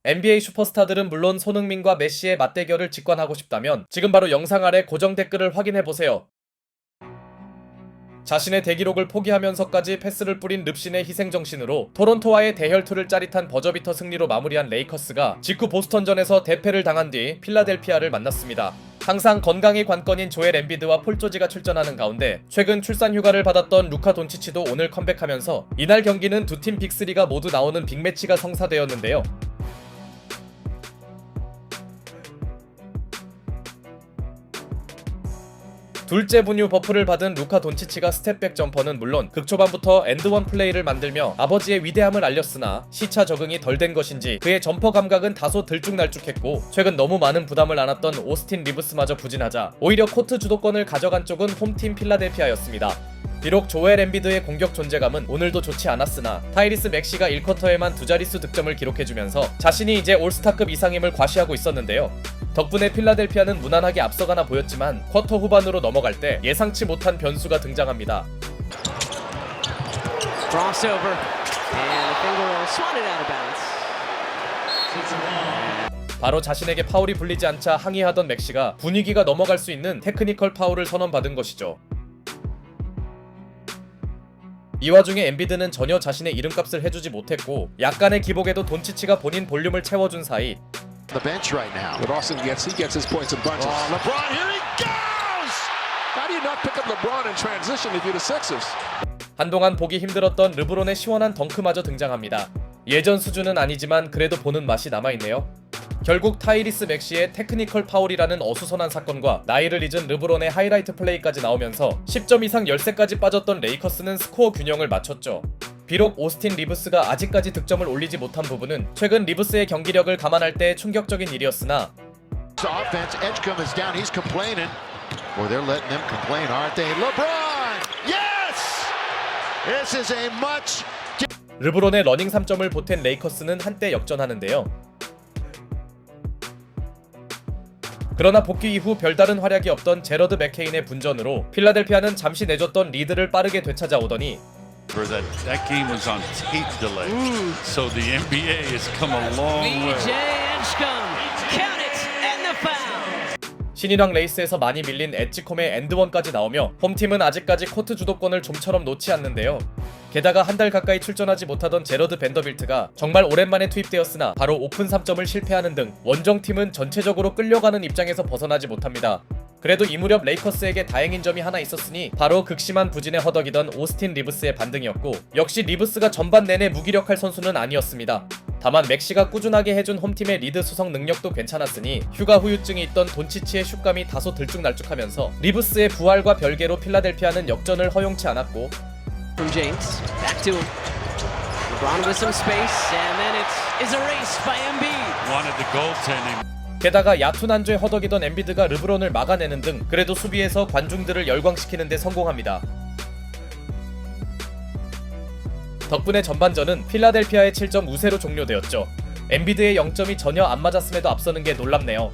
NBA 슈퍼스타들은 물론 손흥민과 메시의 맞대결을 직관하고 싶다면 지금 바로 영상 아래 고정 댓글을 확인해보세요. 자신의 대기록을 포기하면서까지 패스를 뿌린 릅신의 희생정신으로 토론토와의 대혈투를 짜릿한 버저비터 승리로 마무리한 레이커스가 직후 보스턴전에서 대패를 당한 뒤 필라델피아를 만났습니다. 항상 건강이 관건인 조엘 엠비드와 폴 조지가 출전하는 가운데 최근 출산 휴가를 받았던 루카 돈치치도 오늘 컴백하면서 이날 경기는 두 팀 빅3가 모두 나오는 빅매치가 성사되었는데요. 둘째 분유 버프를 받은 루카 돈치치가 스텝백 점퍼는 물론 극초반부터 엔드원 플레이를 만들며 아버지의 위대함을 알렸으나 시차 적응이 덜 된 것인지 그의 점퍼 감각은 다소 들쭉날쭉했고 최근 너무 많은 부담을 안았던 오스틴 리브스마저 부진하자 오히려 코트 주도권을 가져간 쪽은 홈팀 필라델피아였습니다. 비록 조엘 엠비드의 공격 존재감은 오늘도 좋지 않았으나 타이리스 맥시가 1쿼터에만 두 자릿수 득점을 기록해주면서 자신이 이제 올스타급 이상임을 과시하고 있었는데요. 덕분에 필라델피아는 무난하게 앞서가나 보였지만 쿼터 후반으로 넘어갈 때 예상치 못한 변수가 등장합니다. 바로 자신에게 파울이 불리지 않자 항의하던 맥시가 분위기가 넘어갈 수 있는 테크니컬 파울을 선언받은 것이죠. 이 와중에 엠비드는 전혀 자신의 이름값을 해주지 못했고 약간의 기복에도 돈치치가 본인 볼륨을 채워준 사이 The bench right now. But Austin he gets his points in bunches. Oh, LeBron, here he goes! How do you not pick up LeBron in transition if you're the Sixers? 한동안 보기 힘들었던 르브론의 시원한 덩크마저 등장합니다. 예전 수준은 아니지만 그래도 보는 맛이 남아있네요. 결국 타이리스 맥시의 테크니컬 파울이라는 어수선한 사건과 나이를 잊은 르브론의 하이라이트 플레이까지 나오면서 10점 이상 10세까지 빠졌던 레이커스는 스코어 균형을 맞췄죠. 비록 오스틴 리브스가 아직까지 득점을 올리지 못한 부분은 최근 리브스의 경기력을 감안할 때 충격적인 일이었으나 르브론의 러닝 3점을 보탠 레이커스는 한때 역전하는데요. 그러나 복귀 이후 별다른 활약이 없던 제러드 맥케인의 분전으로 필라델피아는 잠시 내줬던 리드를 빠르게 되찾아오더니 That game was on tape delay. So the NBA has come a long way. 신인왕 레이스에서 많이 밀린 엣지콤의 엔드원까지 나오며 홈팀은 아직까지 코트 주도권을 좀처럼 놓지 않는데요. 게다가 한 달 가까이 출전하지 못하던 제러드 밴더빌트가 정말 오랜만에 투입되었으나 바로 오픈 3점을 실패하는 등 원정팀은 전체적으로 끌려가는 입장에서 벗어나지 못합니다. 그래도 이 무렵 레이커스에게 다행인 점이 하나 있었으니 바로 극심한 부진에 허덕이던 오스틴 리브스의 반등이었고 역시 리브스가 전반 내내 무기력할 선수는 아니었습니다. 다만 맥시가 꾸준하게 해준 홈팀의 리드 수성 능력도 괜찮았으니 휴가 후유증이 있던 돈치치의 슛감이 다소 들쭉날쭉하면서 리브스의 부활과 별개로 필라델피아는 역전을 허용치 않았고 From James, back to him. LeBron with some space, and then it is erased by Embiid. Wanted the goaltending. 게다가 얕은 안주에 허덕이던 엠비드가 르브론을 막아내는 등 그래도 수비에서 관중들을 열광시키는 데 성공합니다. 덕분에 전반전은 필라델피아의 7점 우세로 종료되었죠. 엠비드의 0점이 전혀 안 맞았음에도 앞서는 게 놀랍네요.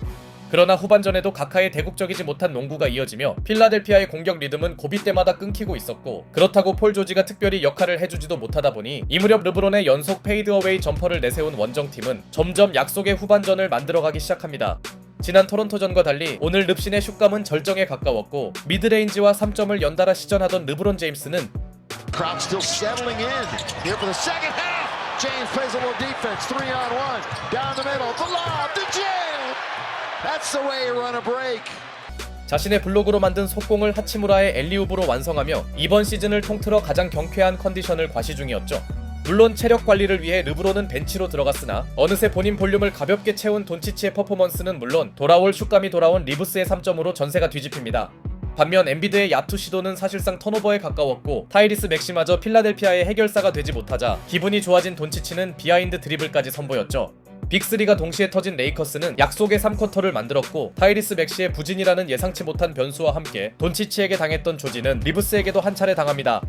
그러나 후반전에도 가카의 대국적이지 못한 농구가 이어지며 필라델피아의 공격 리듬은 고비 때마다 끊기고 있었고 그렇다고 폴 조지가 특별히 역할을 해주지도 못하다 보니 이 무렵 르브론의 연속 페이드어웨이 점퍼를 내세운 원정팀은 점점 약속의 후반전을 만들어가기 시작합니다. 지난 토론토전과 달리 오늘 릅신의 슛감은 절정에 가까웠고 미드레인지와 3점을 연달아 시전하던 르브론 제임스는 Crowd still settling in. Here for the second half. James plays a little defense. 3-on-1. Down the middle. The lob to James. That's the way you run a break. 자신의 블로그로 만든 속공을 하치무라의 엘리웁으로 완성하며 이번 시즌을 통틀어 가장 경쾌한 컨디션을 과시 중이었죠. 물론 체력 관리를 위해 르브론은 벤치로 들어갔으나 어느새 본인 볼륨을 가볍게 채운 돈치치의 퍼포먼스는 물론 돌아올 슛감이 돌아온 리브스의 3점으로 전세가 뒤집힙니다. 반면 엠비드의 야투 시도는 사실상 턴오버에 가까웠고 타이리스 맥시마저 필라델피아의 해결사가 되지 못하자 기분이 좋아진 돈치치는 비하인드 드리블까지 선보였죠. 빅3가 동시에 터진 레이커스는 약속의 3쿼터를 만들었고 타이리스 맥시의 부진이라는 예상치 못한 변수와 함께 돈치치에게 당했던 조지는 리브스에게도 한 차례 당합니다.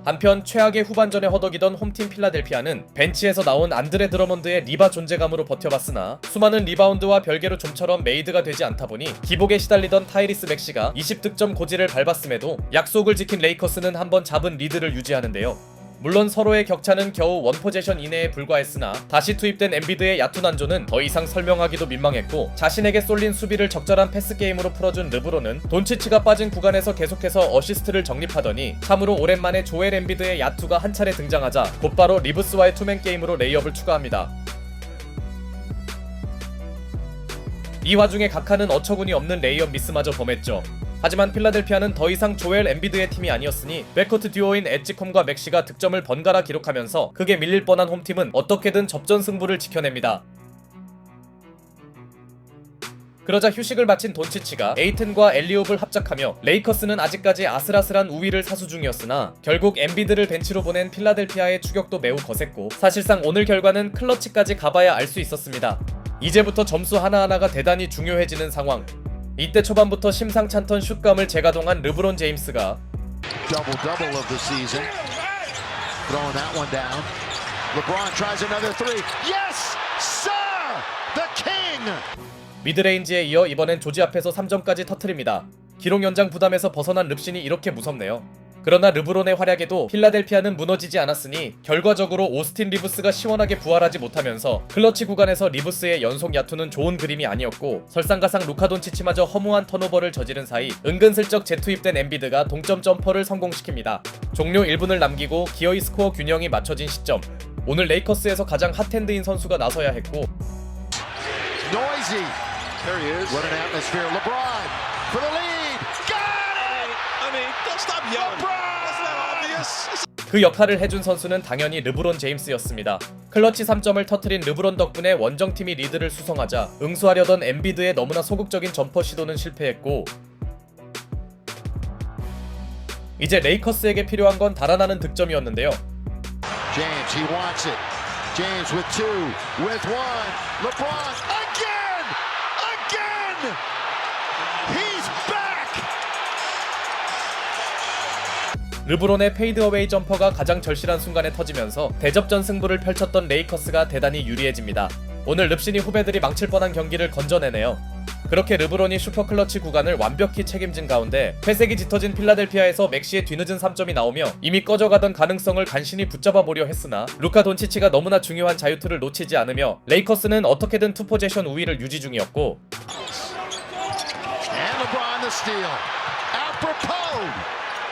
한편 최악의 후반전에 허덕이던 홈팀 필라델피아는 벤치에서 나온 안드레 드러먼드의 리바 존재감으로 버텨봤으나 수많은 리바운드와 별개로 좀처럼 메이드가 되지 않다 보니 기복에 시달리던 타이리스 맥시가 20득점 고지를 밟았음에도 약속을 지킨 레이커스는 한번 잡은 리드를 유지하는데요. 물론 서로의 격차는 겨우 1포제션 이내에 불과했으나 다시 투입된 엔비드의 얕은 안조는 더 이상 설명하기도 민망했고, 자신에게 쏠린 수비를 적절한 패스 게임으로 풀어준 르브론은 돈치치가 빠진 구간에서 계속해서 어시스트를 정립하더니 참으로 오랜만에 조엘 엔비드의 야투가 한 차례 등장하자 곧바로 리브스와의 투맨 게임으로 레이업을 추가합니다. 이 와중에 카카는 어처구니 없는 레이업 미스마저 범했죠. 하지만 필라델피아는 더 이상 조엘 엔비드의 팀이 아니었으니 백코트 듀오인 엣지컴과 맥시가 득점을 번갈아 기록하면서 크게 밀릴 뻔한 홈팀은 어떻게든 접전 승부를 지켜냅니다. 그러자 휴식을 마친 돈치치가 에이튼과 엘리옵을 합작하며 레이커스는 아직까지 아슬아슬한 우위를 사수 중이었으나 결국 엔비드를 벤치로 보낸 필라델피아의 추격도 매우 거셌고, 사실상 오늘 결과는 클러치까지 가봐야 알 수 있었습니다. 이제부터 점수 하나하나가 대단히 중요해지는 상황. 이때 초반부터 심상찮던 슛감을 재가동한 르브론 제임스가 Double of the season. Throwing that one down. LeBron tries another three. Yes, sir! The king! 미드레인지에 이어 이번엔 조지 앞에서 3점까지 터트립니다. 기록 연장 부담에서 벗어난 릅신이 이렇게 무섭네요. 그러나 르브론의 활약에도 필라델피아는 무너지지 않았으니 결과적으로 오스틴 리브스가 시원하게 부활하지 못하면서 클러치 구간에서 리브스의 연속 야투는 좋은 그림이 아니었고, 설상가상 루카 돈치치마저 허무한 턴오버를 저지른 사이 은근슬쩍 재투입된 엔비드가 동점 점퍼를 성공시킵니다. 종료 1분을 남기고 기어이 스코어 균형이 맞춰진 시점, 오늘 레이커스에서 가장 핫핸드인 선수가 나서야 했고, Noisy. There he is. What an atmosphere. LeBron for the lead. Got it! I mean, don't stop yelling. That's not obvious. 그 역할을 해준 선수는 당연히 르브론 제임스였습니다. 클러치 3점을 터트린 르브론 덕분에 원정팀이 리드를 수성하자 응수하려던 엔비드의 너무나 소극적인 점퍼 시도는 실패했고, 이제 레이커스에게 필요한 건 달아나는 득점이었는데요. James, he wants it. James with two, with one. LeBron again! Again! He's back! 르브론의 페이드어웨이 점퍼가 가장 절실한 순간에 터지면서 대접전 승부를 펼쳤던 레이커스가 대단히 유리해집니다. 오늘 릅신이 후배들이 망칠 뻔한 경기를 건져내네요. 그렇게 르브론이 슈퍼클러치 구간을 완벽히 책임진 가운데 회색이 짙어진 필라델피아에서 맥시의 뒤늦은 3점이 나오며 이미 꺼져가던 가능성을 간신히 붙잡아 보려 했으나 루카 돈치치가 너무나 중요한 자유투를 놓치지 않으며 레이커스는 어떻게든 투포제션 우위를 유지 중이었고, And LeBron the steal. Apropos!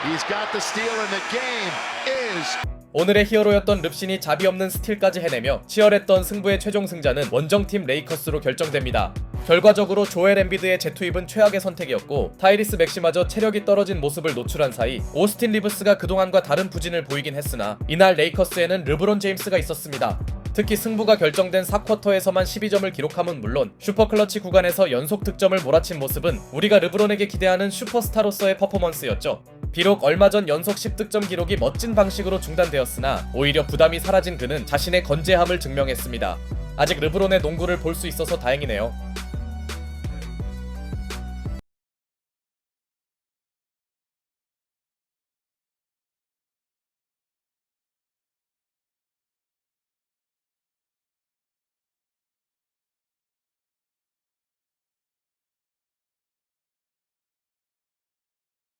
He's got the steal and the game is... 오늘의 히어로였던 릅신이 자비 없는 스틸까지 해내며 치열했던 승부의 최종 승자는 원정팀 레이커스로 결정됩니다. 결과적으로 조엘 엔비드의 재투입은 최악의 선택이었고, 타이리스 맥시마저 체력이 떨어진 모습을 노출한 사이 오스틴 리브스가 그동안과 다른 부진을 보이긴 했으나 이날 레이커스에는 르브론 제임스가 있었습니다. 특히 승부가 결정된 4쿼터에서만 12점을 기록함은 물론 슈퍼클러치 구간에서 연속 득점을 몰아친 모습은 우리가 르브론에게 기대하는 슈퍼스타로서의 퍼포먼스였죠. 비록 얼마 전 연속 10득점 기록이 멋진 방식으로 중단되었으나 오히려 부담이 사라진 그는 자신의 건재함을 증명했습니다. 아직 르브론의 농구를 볼 수 있어서 다행이네요.